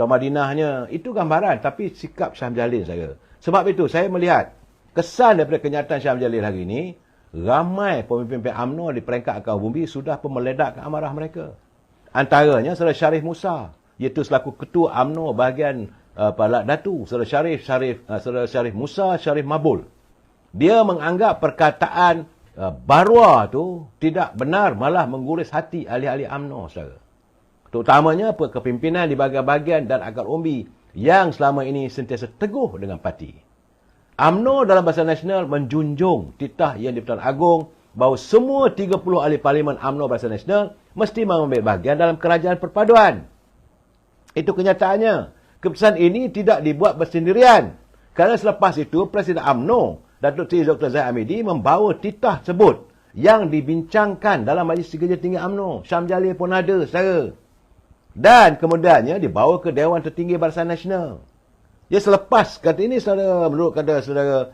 atau Madinahnya. Itu gambaran. Tapi sikap Syam Jalil saya. Sebab itu saya melihat kesan daripada kenyataan Syam Jalil hari ini, ramai pemimpin UMNO di peringkat akar bumi sudah pun meledakkan amarah mereka. Antaranya Saudara Syarif Musa, iaitu selaku ketua UMNO bahagian Palak Datu, Saudara Syarif Musa Syarif Mabul. Dia menganggap perkataan Barwa tu tidak benar, malah mengguris hati ahli-ahli UMNO, saudara. Terutamanya kepimpinan di bahagian-bahagian dan akar umbi yang selama ini sentiasa teguh dengan parti. UMNO dalam Barisan Nasional menjunjung titah yang di-Pertuan Agong bahawa semua 30 ahli parlimen UMNO Barisan Nasional mesti mengambil bahagian dalam kerajaan perpaduan. Itu kenyataannya. Keputusan ini tidak dibuat bersendirian. Kerana selepas itu, Presiden UMNO, Datuk Seri Dr. Zahid Hamidi membawa titah tersebut yang dibincangkan dalam Majlis Kerja Tinggi UMNO. Syam Jalil pun ada, saudara. Dan kemudiannya dibawa ke Dewan Tertinggi Barisan Nasional. Ya, selepas kata ini, saudara, menurut kata saudara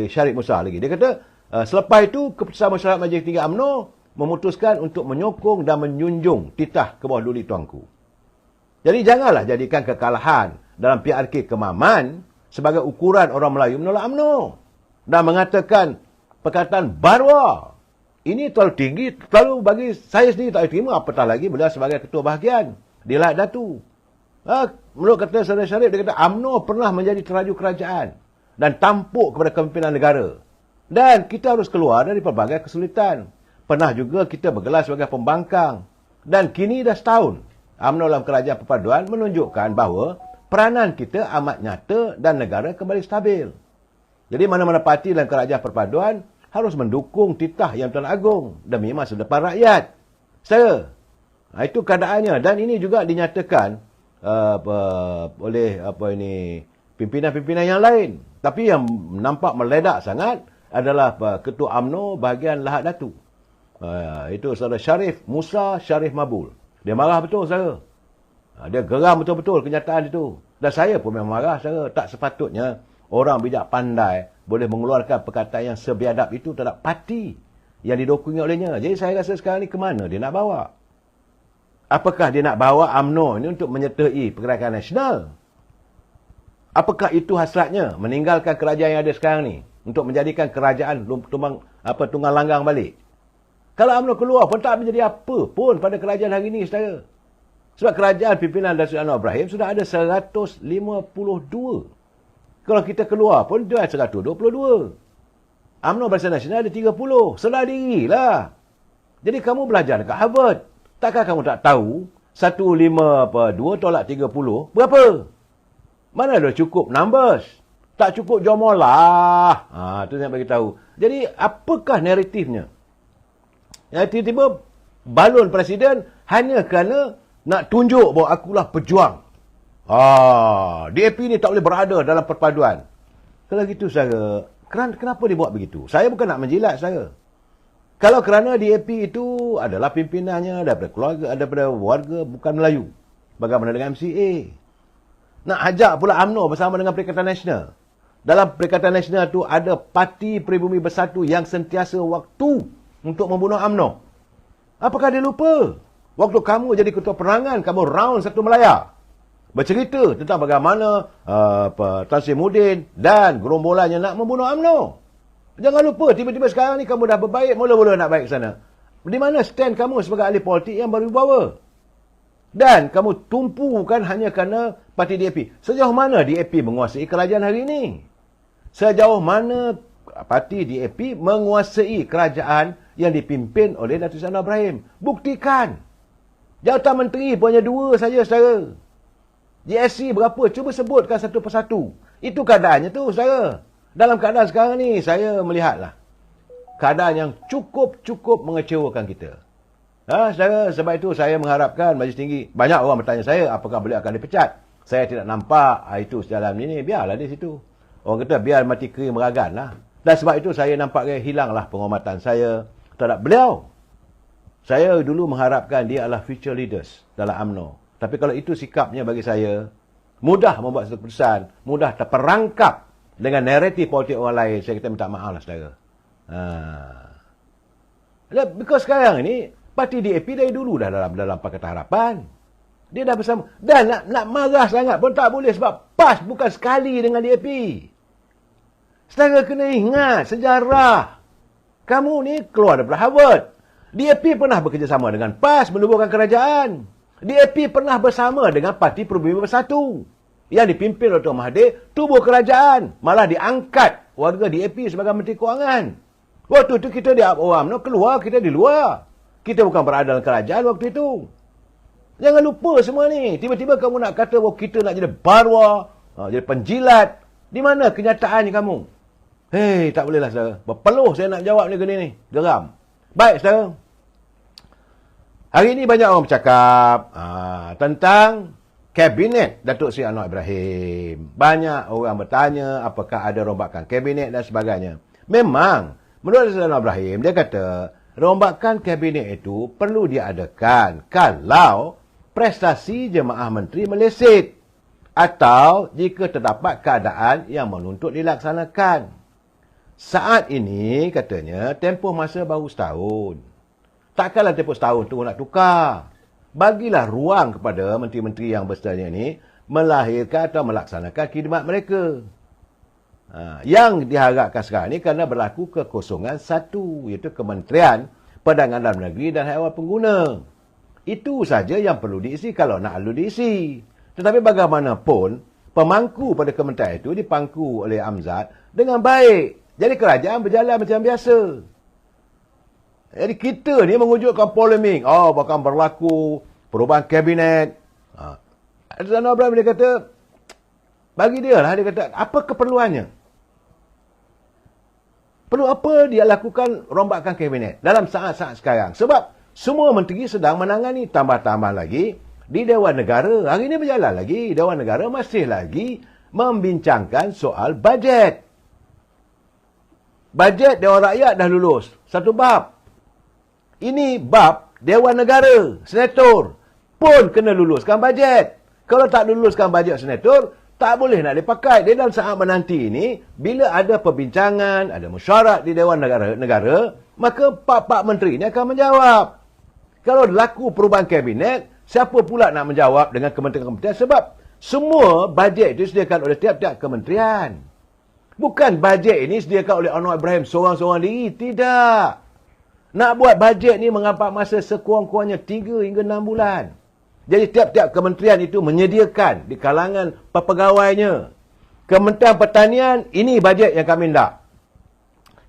Syarif Musa lagi, dia kata selepas itu keputusan masyarakat Majlis Tinggi UMNO memutuskan untuk menyokong dan menjunjung titah ke bawah duli tuanku. Jadi janganlah jadikan kekalahan dalam PRK Kemaman sebagai ukuran orang Melayu menolak UMNO dan mengatakan perkataan Barwa ini terlalu tinggi, terlalu bagi saya sendiri tak terima, apatah lagi beliau sebagai ketua bahagian di Lahad Datu. Menurut kata Saudara Syarif, dia kata UMNO pernah menjadi teraju kerajaan dan tampuk kepada kepimpinan negara. Dan kita harus keluar dari pelbagai kesulitan. Pernah juga kita bergelar sebagai pembangkang. Dan kini dah setahun, UMNO dalam kerajaan perpaduan menunjukkan bahawa peranan kita amat nyata dan negara kembali stabil. Jadi mana-mana parti dalam kerajaan perpaduan harus mendukung titah yang Tuan Agong demi masa depan rakyat. Itu keadaannya. Dan ini juga dinyatakan oleh pimpinan-pimpinan yang lain. Tapi yang nampak meledak sangat adalah Ketua UMNO bahagian Lahad Datu. Itu Saudara Syarif Musa Syarif Mabul. Dia marah betul, saudara. Dia geram betul-betul kenyataan itu. Dan saya pun memang marah, saudara. Tak sepatutnya orang bijak pandai boleh mengeluarkan perkataan yang sebiadab itu terhadap parti yang didokongi olehnya. Jadi saya rasa sekarang ni ke mana dia nak bawa? Apakah dia nak bawa UMNO ini untuk menyertai pergerakan nasional? Apakah itu hasratnya meninggalkan kerajaan yang ada sekarang ni untuk menjadikan kerajaan tunggang langgang balik? Kalau UMNO keluar pun tak menjadi apa pun pada kerajaan hari ini, saudara. Sebab kerajaan pimpinan Datuk Anwar Ibrahim sudah ada 152. Kalau kita keluar pun dia ada 122. UMNO Barisan Nasional ada 30. Selah dirilah. Jadi kamu belajar dekat Harvard. Takkan kamu tak tahu 152 tolak 30 berapa? Mana ada cukup numbers? Tak cukup jomolah. Itu saya bagi tahu. Jadi apakah naratifnya? Yang tiba-tiba balon presiden hanya kerana nak tunjuk bahawa akulah pejuang. DAP ni tak boleh berada dalam perpaduan. Kalau gitu, saudara, kenapa dia buat begitu? Saya bukan nak menjilat, saudara. Kalau kerana DAP itu adalah pimpinannya daripada keluarga, daripada warga bukan Melayu. Bagaimana dengan MCA? Nak ajak pula UMNO bersama dengan Perikatan Nasional. Dalam Perikatan Nasional tu ada Parti Pribumi Bersatu yang sentiasa waktu untuk membunuh UMNO. Apakah dia lupa? Waktu kamu jadi ketua perangan, kamu round satu Melaya. Bercerita tentang bagaimana Tan Sri Muhyiddin dan gerombolannya nak membunuh UMNO. Jangan lupa, tiba-tiba sekarang ni kamu dah berbaik, mula-mula nak baik sana. Di mana stand kamu sebagai ahli politik yang baru dibawa? Dan kamu tumpukan hanya kerana parti DAP. Sejauh mana DAP menguasai kerajaan hari ini? Sejauh mana parti DAP menguasai kerajaan yang dipimpin oleh Datuk Seri Anwar Ibrahim? Buktikan. Jawatan menteri pun hanya 2 saja, saudara. GSC berapa? Cuba sebutkan satu persatu. Itu keadaannya tu, saudara. Dalam keadaan sekarang ni, saya melihatlah keadaan yang cukup mengecewakan kita. Saudara, sebab itu saya mengharapkan Majlis Tinggi. Banyak orang bertanya saya, apakah beliau akan dipecat? Saya tidak nampak itu dalam ini. Biarlah di situ. Orang kata, biar mati kering meragan lah. Dan sebab itu saya nampaknya hilanglah penghormatan saya terhadap beliau. Saya dulu mengharapkan dia adalah future leaders dalam UMNO. Tapi kalau itu sikapnya bagi saya, mudah membuat satu keputusan, mudah terperangkap dengan naratif politik orang lain, saya kata minta maaf lah, saudara. Because sekarang ini, parti DAP dari dulu dah dalam Pakatan Harapan. Dia dah bersama. Dan nak marah sangat pun tak boleh sebab PAS bukan sekali dengan DAP. Saudara kena ingat sejarah. Kamu ni keluar daripada Harvard. DAP pernah bekerjasama dengan PAS menubuhkan kerajaan. DAP pernah bersama dengan Parti Perubumi Bersatu yang dipimpin oleh Tuan Mahathir, tubuh kerajaan. Malah diangkat warga DAP sebagai Menteri Kewangan. Waktu tu kita di UMNO keluar, kita di luar. Kita bukan berada dalam kerajaan waktu itu. Jangan lupa semua ni. Tiba-tiba kamu nak kata bahawa kita nak jadi barwa, jadi penjilat. Di mana kenyataannya kamu? Hei, tak bolehlah saudara. Berpeluh saya nak jawab ni gini ni. Geram. Baik saudara. Hari ini banyak orang bercakap tentang Kabinet Datuk Seri Anwar Ibrahim. Banyak orang bertanya apakah ada rombakan Kabinet dan sebagainya. Memang, menurut Datuk Seri Anwar Ibrahim, dia kata rombakan Kabinet itu perlu diadakan kalau prestasi jemaah menteri meleset atau jika terdapat keadaan yang menuntut dilaksanakan. Saat ini, katanya, tempoh masa baru setahun. Takkanlah tempoh setahun tu nak tukar. Bagilah ruang kepada menteri-menteri yang bersedia ini melahirkan atau melaksanakan khidmat mereka. Yang diharapkan sekarang ini kerana berlaku kekosongan satu, iaitu Kementerian Perdagangan Dalam Negeri dan Haiwan Pengguna. Itu saja yang perlu diisi kalau nak lalu diisi. Tetapi bagaimanapun, pemangku pada kementerian itu dipangku oleh Amzad dengan baik. Jadi kerajaan berjalan macam biasa. Jadi kita ni mengwujudkan polemik. Bahkan berlaku perubahan kabinet. Anwar Ibrahim dia kata, bagi dia lah, dia kata, apa keperluannya? Perlu apa dia lakukan rombakan kabinet dalam saat-saat sekarang? Sebab semua menteri sedang menangani, tambah-tambah lagi di Dewan Negara. Hari ini berjalan lagi. Dewan Negara masih lagi membincangkan soal bajet. Bajet Dewan Rakyat dah lulus. Satu bab. Ini bab Dewan Negara. Senator pun kena luluskan bajet. Kalau tak luluskan bajet senator, tak boleh nak dipakai. Dia dalam saat menanti ini, bila ada perbincangan, ada mesyuarat di Dewan Negara, maka pak-pak menteri ini akan menjawab. Kalau berlaku perubahan kabinet, siapa pula nak menjawab dengan kementerian-kementerian? Sebab semua bajet itu disediakan oleh tiap-tiap kementerian. Bukan bajet ini disediakan oleh Anwar Ibrahim seorang-seorang diri. Tidak. Nak buat bajet ni mengampak masa sekurang-kurangnya 3 hingga 6 bulan. Jadi tiap-tiap kementerian itu menyediakan di kalangan pegawainya. Kementerian Pertanian, ini bajet yang kami nak.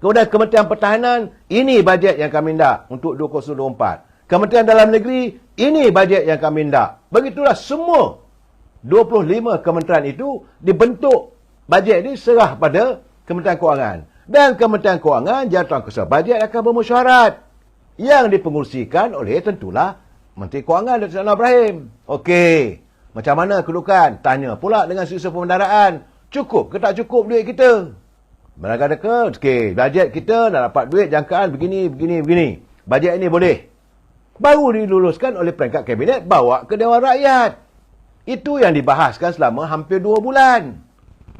Kemudian Kementerian Pertahanan, ini bajet yang kami nak untuk 2024. Kementerian Dalam Negeri, ini bajet yang kami nak. Begitulah semua 25 kementerian itu dibentuk. Bajet ini serah pada Kementerian Kewangan. Dan Kementerian Kewangan, Jawatankuasa Bajet akan bermesyuarat. Yang dipengurusikan oleh tentulah Menteri Kewangan Datuk Anwar Ibrahim. Okey, macam mana kedudukan? Tanya pula dengan sisi pengendaraan. Cukup ke tak cukup duit kita? Mereka kata, okey, bajet kita dah dapat duit jangkaan begini. Bajet ini boleh. Baru diluluskan oleh peringkat kabinet, bawa ke Dewan Rakyat. Itu yang dibahaskan selama hampir 2 bulan.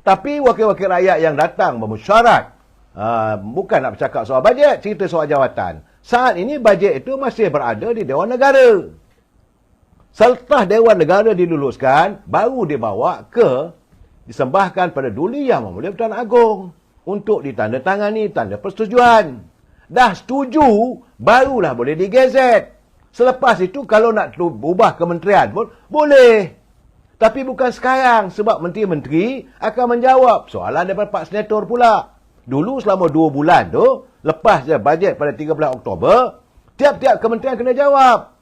Tapi wakil-wakil rakyat yang datang bermesyuarat, bukan nak bercakap soal bajet, cerita soal jawatan. Saat ini bajet itu masih berada di Dewan Negara. Selepas Dewan Negara diluluskan, baru dibawa disembahkan pada Duli Yang Memulia Pertuan Agong untuk ditandatangani tanda persetujuan. Dah setuju, barulah boleh digezet. Selepas itu kalau nak ubah kementerian pun boleh. Tapi bukan sekarang sebab menteri-menteri akan menjawab soalan daripada Pak Senator pula. Dulu selama 2 bulan tu, lepas je bajet pada 13 Oktober, tiap-tiap kementerian kena jawab.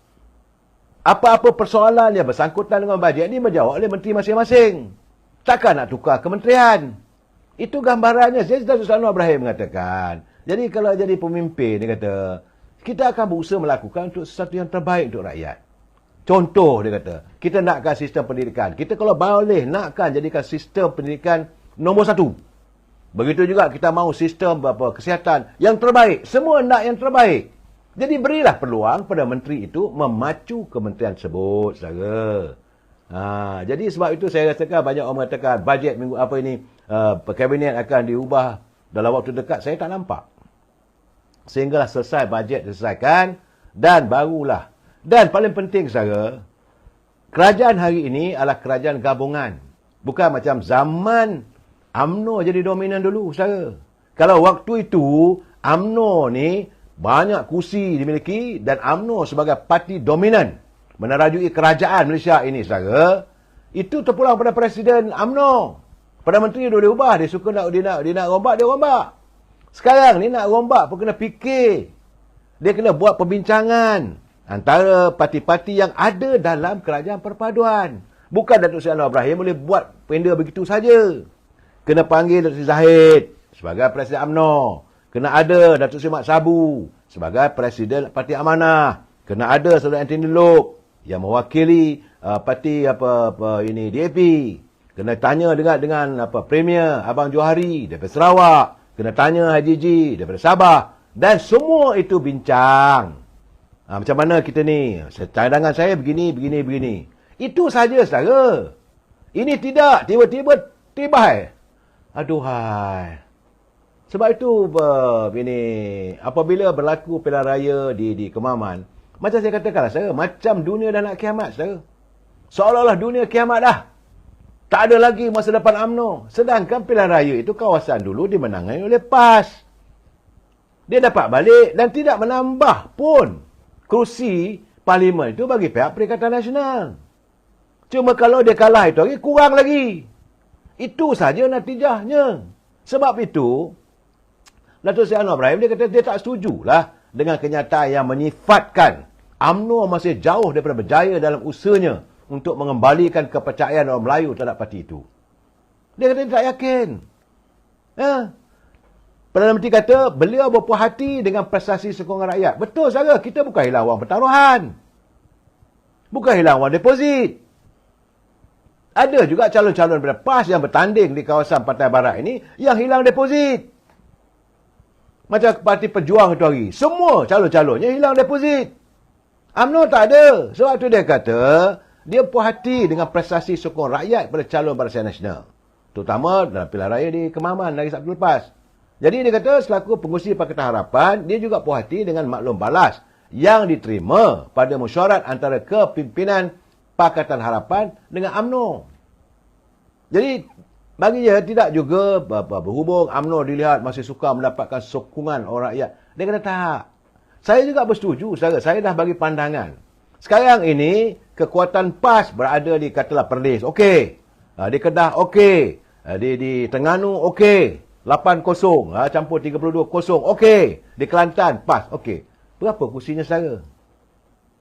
Apa-apa persoalan yang bersangkutan dengan bajet ni menjawab oleh menteri masing-masing. Takkan nak tukar kementerian. Itu gambarannya. Jadi Datuk Anwar Ibrahim mengatakan, jadi kalau jadi pemimpin, dia kata, kita akan berusaha melakukan untuk sesuatu yang terbaik untuk rakyat. Contoh, dia kata, kita nakkan sistem pendidikan. Kita kalau boleh nakkan jadikan sistem pendidikan nombor 1. Begitu juga kita mahu sistem kesihatan yang terbaik. Semua nak yang terbaik. Jadi berilah peluang pada menteri itu memacu kementerian tersebut, saudara. Jadi sebab itu saya rasakan banyak orang mengatakan bajet minggu kabinet akan diubah dalam waktu dekat. Saya tak nampak. Sehinggalah selesai bajet diselesaikan dan barulah. Dan paling penting, saudara, Kerajaan hari ini adalah kerajaan gabungan. Bukan macam zaman UMNO jadi dominan dulu, saudara. Kalau waktu itu, UMNO ni banyak kursi dimiliki dan UMNO sebagai parti dominan menerajui kerajaan Malaysia ini, saudara. Itu terpulang pada Presiden UMNO. Perdana Menteri dia ubah, dia suka dia nak rombak, dia rombak. Sekarang ni nak rombak pun kena fikir. Dia kena buat perbincangan antara parti-parti yang ada dalam kerajaan perpaduan. Bukan Datuk Seri Anwar Ibrahim boleh buat penda begitu saja. Kena panggil Datuk Seri Zahid sebagai Presiden UMNO. Kena ada Datuk Seri Mat Sabu sebagai Presiden Parti Amanah. Kena ada Saudara Anthony Loke yang mewakili parti ini DAP. Kena tanya dengan Premier Abang Johari daripada Sarawak. Kena tanya Haji Ji daripada Sabah. Dan semua itu bincang. Macam mana kita ni? Cadangan saya begini. Itu saja, saudara. Ini tidak. Tiba-tiba tibai. Aduhai. Sebab itu, apabila berlaku pilihan raya di Kemaman, macam saya katakanlah, saudara, macam dunia dah nak kiamat, saudara. Seolah-olah dunia kiamat dah. Tak ada lagi masa depan UMNO. Sedangkan pilihan raya itu kawasan dulu dimenangi oleh PAS. Dia dapat balik dan tidak menambah pun kerusi parlimen itu bagi pihak Perikatan Nasional. Cuma kalau dia kalah itu lagi, kurang lagi. Itu saja natijahnya. Sebab itu, Datuk Seri Anwar Ibrahim dia kata dia tak setujulah dengan kenyataan yang menyifatkan UMNO masih jauh daripada berjaya dalam usahanya untuk mengembalikan kepercayaan orang Melayu terhadap parti itu. Dia kata dia tak yakin. Perdana Menteri kata beliau berpuas hati dengan prestasi sokongan rakyat. Betul, saudara. Kita bukan hilang wang pertaruhan. Bukan hilang wang deposit. Ada juga calon-calon daripada PAS yang bertanding di kawasan Pantai Barat ini yang hilang deposit. Macam Parti Pejuang itu hari. Semua calon-calonnya hilang deposit. UMNO tak ada. Sebab itu dia kata dia puas hati dengan prestasi sokong rakyat pada calon Barisan Nasional. Terutama dalam pilihan raya di Kemaman hari Sabtu lepas. Jadi dia kata selaku pengurusi Pakatan Harapan, dia juga puas hati dengan maklum balas yang diterima pada mesyuarat antara kepimpinan Pakatan Harapan dengan UMNO. Jadi bagi dia tidak juga berhubung UMNO dilihat masih suka mendapatkan sokongan orang rakyat. Dia kata tak. Saya juga bersetuju, saudara. Saya dah bagi pandangan. Sekarang ini, kekuatan PAS berada di katalah Perlis, okey. Di Kedah, okey. Di Terengganu, okey. 8-0, campur 32-0, okey. Di Kelantan, PAS, okey. Berapa kursinya, saudara?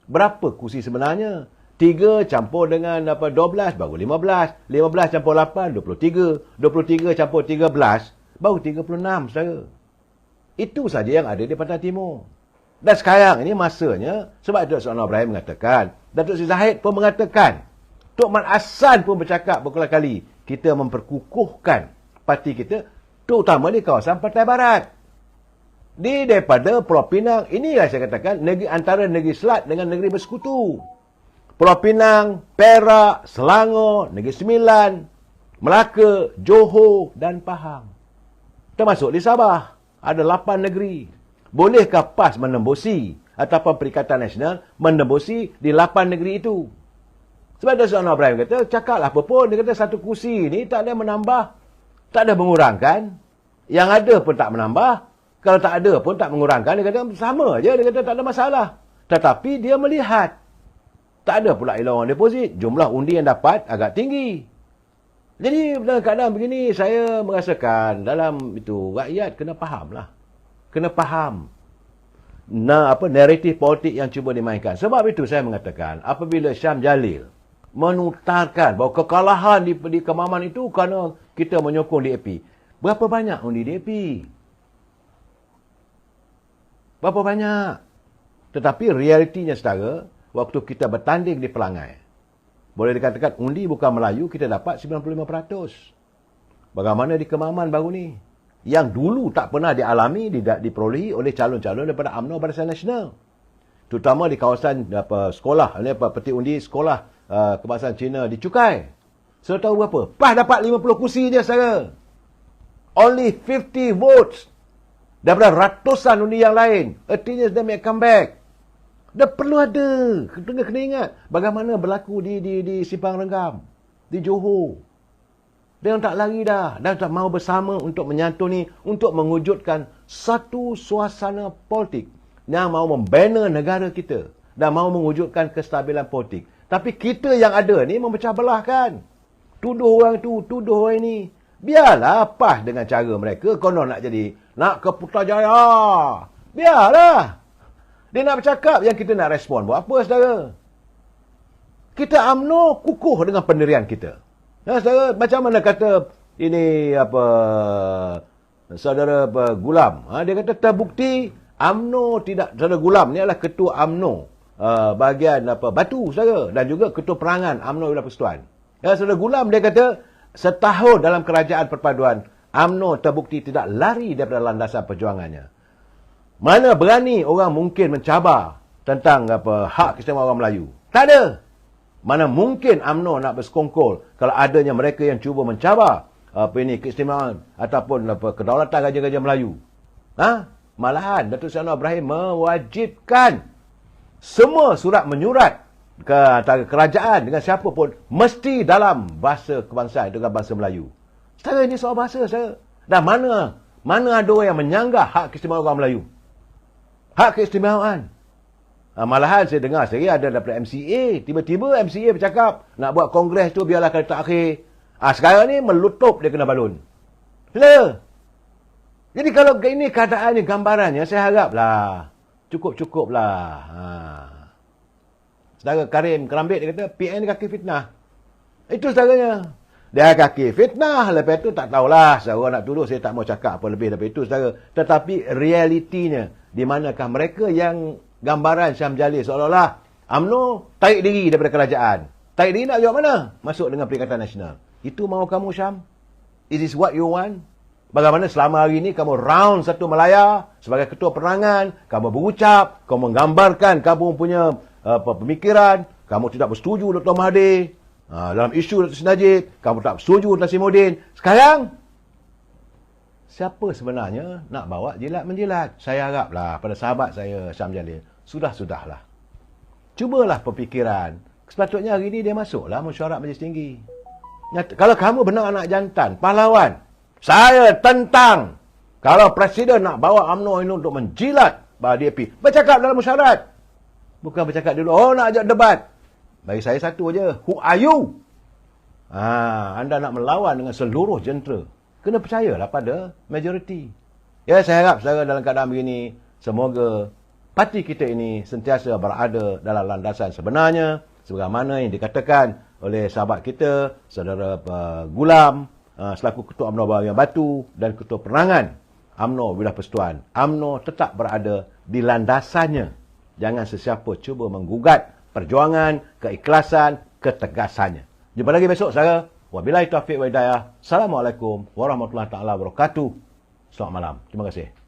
Berapa kursi sebenarnya? 3 campur dengan 12, baru 15. 15 campur 8, 23. 23 campur 13, baru 36, saudara. Itu saja yang ada di Pantai Timur. Dan sekarang ini masanya, sebab Datuk Seri Anwar Ibrahim mengatakan, Datuk Seri Zahid pun mengatakan, Tok Mat Hassan pun bercakap berkali-kali, kita memperkukuhkan parti kita, terutama di kawasan Pantai Barat. Daripada Pulau Pinang, inilah saya katakan, negeri antara negeri Selat dengan negeri bersekutu. Pulau Pinang, Perak, Selangor, Negeri Sembilan, Melaka, Johor dan Pahang. Termasuk di Sabah, ada 8 negeri. Bolehkah PAS menembusi ataupun Perikatan Nasional menembusi di 8 negeri itu? Sebab Datuk Seri Anwar Ibrahim kata, cakaplah apa pun. Dia kata satu kursi ni tak ada menambah, tak ada mengurangkan. Yang ada pun tak menambah. Kalau tak ada pun tak mengurangkan. Dia kata sama je. Dia kata tak ada masalah. Tetapi dia melihat tak ada pula hilang wang deposit. Jumlah undi yang dapat agak tinggi. Jadi dalam keadaan begini, saya merasakan dalam itu rakyat kena faham lah. Kena faham naratif politik yang cuba dimainkan. Sebab itu saya mengatakan, apabila Syam Jalil menutarkan bahawa kekalahan di Kemaman itu kerana kita menyokong DAP. Berapa banyak undi DAP? Berapa banyak? Tetapi realitinya, saudara, waktu kita bertanding di Pelangai, boleh dikatakan undi bukan Melayu, kita dapat 95%. Bagaimana di Kemaman baru ni? Yang dulu tak pernah dialami, diperolehi oleh calon-calon daripada UMNO Barisan Nasional. Terutama di kawasan sekolah, peti undi sekolah kebangsaan Cina di Cukai. Saya tahu berapa? PAS dapat 50 kursi je, saudara. Only 50 votes daripada ratusan undi yang lain. Artinya they make comeback. Dah perlu ada. Kena ingat bagaimana berlaku di Simpang Renggam, di Johor. Dia tak lari dah. Dan tak mahu bersama untuk menyantuni, untuk mewujudkan satu suasana politik yang mahu membina negara kita dan mahu mewujudkan kestabilan politik. Tapi kita yang ada ni memecah belahkan. Tuduh orang tu, tuduh orang ni. Biarlah pas dengan cara mereka. Konon nak ke Putrajaya. Biarlah. Dia nak bercakap yang kita nak respon. Buat apa, saudara? Kita UMNO kukuh dengan pendirian kita. Ya, saudara, macam mana kata ini saudara Gulam. Dia kata terbukti UMNO tidak, saudara Gulam ni adalah ketua UMNO bahagian Batu, saudara, dan juga ketua perangan UMNO Wilayah Persekutuan. Ya, saudara Gulam dia kata setahun dalam kerajaan perpaduan UMNO terbukti tidak lari daripada landasan perjuangannya. Mana berani orang mungkin mencabar tentang hak keistimewaan orang Melayu? Tak ada. Mana mungkin UMNO nak bersekongkol kalau adanya mereka yang cuba mencabar keistimewaan ataupun kedaulatan Raja-Raja Melayu. Malahan Datuk Seri Anwar Ibrahim mewajibkan semua surat menyurat ke antara kerajaan dengan siapa pun mesti dalam bahasa kebangsaan dengan bahasa Melayu. Sekarang ini soal bahasa, saya. Dan mana ada orang yang menyanggah hak keistimewaan orang Melayu? Hak keistimewaan. Malahan saya dengar sehari ada daripada MCA. Tiba-tiba MCA bercakap nak buat kongres tu biarlah kali terakhir. Sekarang ni melutup dia kena balun. Sila. Jadi kalau ini keadaannya, gambarannya, saya haraplah cukup-cukuplah. Saudara Karim Kerambit dia kata PN kaki fitnah. Itu saudaranya. Dia kaki fitnah. Lepas tu tak tahulah. Saudara nak tuduh, saya tak mau cakap apa lebih daripada itu, saudara. Tetapi realitinya, di manakah mereka yang gambaran Syam Jalil seolah-olah UMNO tarik diri daripada kerajaan. Tarik diri nak jawab mana? Masuk dengan Perikatan Nasional. Itu mahu kamu, Syam? Is this what you want? Bagaimana selama hari ini kamu round satu Melaya sebagai ketua perangan, kamu berucap, kamu menggambarkan kamu punya pemikiran, kamu tidak bersetuju Dr. Mahathir. Dalam isu Dr. Najib, kamu tak bersetuju Nasimuddin. Sekarang, siapa sebenarnya nak bawa jilat menjilat? Saya haraplah pada sahabat saya, Syam Jalil, sudahlah. Cubalah pemikiran. Sepatutnya hari ini dia masuklah mesyuarat Majlis Tinggi. Kalau kamu benar anak jantan, pahlawan, saya tentang kalau Presiden nak bawa UMNO ini untuk menjilat DAP. Bercakap dalam mesyuarat. Bukan bercakap dulu, nak ajak debat. Bagi saya satu aja, who are you? Anda nak melawan dengan seluruh jentera. Kena percayalah pada majoriti. Ya, saya harap saudara dalam keadaan begini, semoga parti kita ini sentiasa berada dalam landasan sebenarnya, sebagaimana yang dikatakan oleh sahabat kita, saudara Gulam, selaku Ketua UMNO Bahagian Batu dan Ketua Perangan UMNO Wilayah Persekutuan. UMNO tetap berada di landasannya. Jangan sesiapa cuba menggugat perjuangan, keikhlasan, ketegasannya. Jumpa lagi besok, saudara. Wabillahi taufiq wa hidayah. Assalamualaikum warahmatullahi taala wabarakatuh. Selamat malam. Terima kasih.